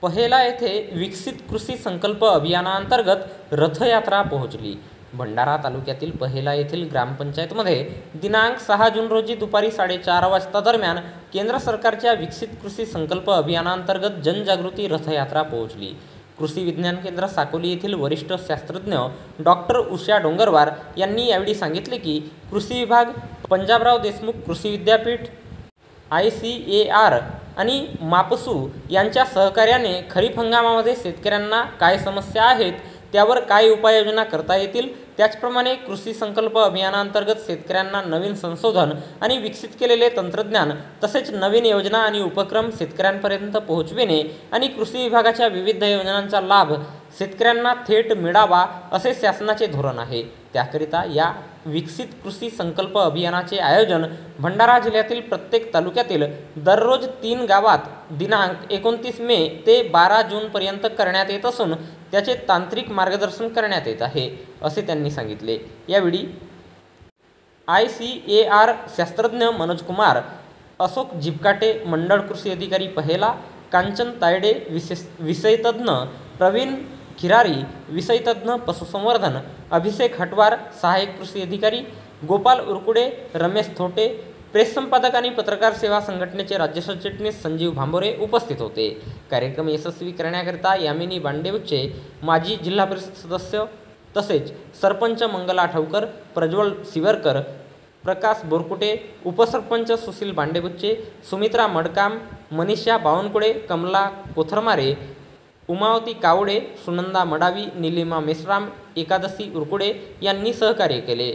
पहेला येथे विकसित कृषी संकल्प अभियानांतर्गत रथयात्रा पोहोचली। भंडारा तालुक्यातील पहेला येथील ग्रामपंचायतमध्ये दिनांक 6 जून रोजी दुपारी 4:30 वाजता दरम्यान केंद्र सरकारच्या विकसित कृषी संकल्प अभियानांतर्गत जनजागृती रथयात्रा पोहोचली। कृषी विज्ञान केंद्र साकोली येथील वरिष्ठ शास्त्रज्ञ डॉक्टर उषा डोंगरवार यांनी यावेळी सांगितले की कृषी विभाग, पंजाबराव देशमुख कृषी विद्यापीठ, ICAR आणि मापसू यांच्या सहकार्याने खरीप हंगामामध्ये शेतकऱ्यांना काय समस्या आहेत, त्यावर काय उपाययोजना करता येतील, त्याचप्रमाणे कृषी संकल्प अभियानांतर्गत शेतकऱ्यांना नवीन संशोधन आणि विकसित केलेले तंत्रज्ञान तसेच नवीन योजना आणि उपक्रम शेतकऱ्यांपर्यंत पोहोचविणे आणि कृषी विभागाच्या विविध योजनांचा लाभ शेतकऱ्यांना थेट मिळावा असे शासनाचे धोरण आहे। त्याकरिता या विकसित कृषी संकल्प अभियानाचे आयोजन भंडारा जिल्ह्यातील प्रत्येक तालुक्यातील दररोज 3 गावात दिनांक 29 मे ते 12 जून पर्यंत करण्यात येत असून त्याचे तांत्रिक मार्गदर्शन करण्यात येत आहे, असे त्यांनी सांगितले। यावेळी ICAR शास्त्रज्ञ मनोज कुमार, अशोक जिबकाटे मंडळ कृषी अधिकारी पहेला, कांचन तायडे विषयतज्ञ, प्रवीण खिरारी विषयतज्ञ पशुसंवर्धन, अभिषेक हटवार सहाय्यक कृषी अधिकारी, गोपाल उरकुडे, रमेश थोटे, प्रेस संपादक आणि पत्रकार सेवा संघटनेचे राज्य सरचिटणीस संजीव भांबोरे उपस्थित होते। कार्यक्रम यशस्वी करण्याकरिता यामिनी बांडेबुच्चे, माजी जिल्हा परिषद सदस्य तसेच सरपंच मंगला आठवकर, प्रज्वल शिवरकर, प्रकाश बोरकुटे, उपसरपंच सुशील बांडेबुच्चे, सुमित्रा मडकाम, मनीषा बावनकुळे, कमला कोथरमारे, उमावती कावडे, सुनंदा मडावी, निलिमा मेश्राम, एकादशी उरकुडे यांनी सहकार्य केले।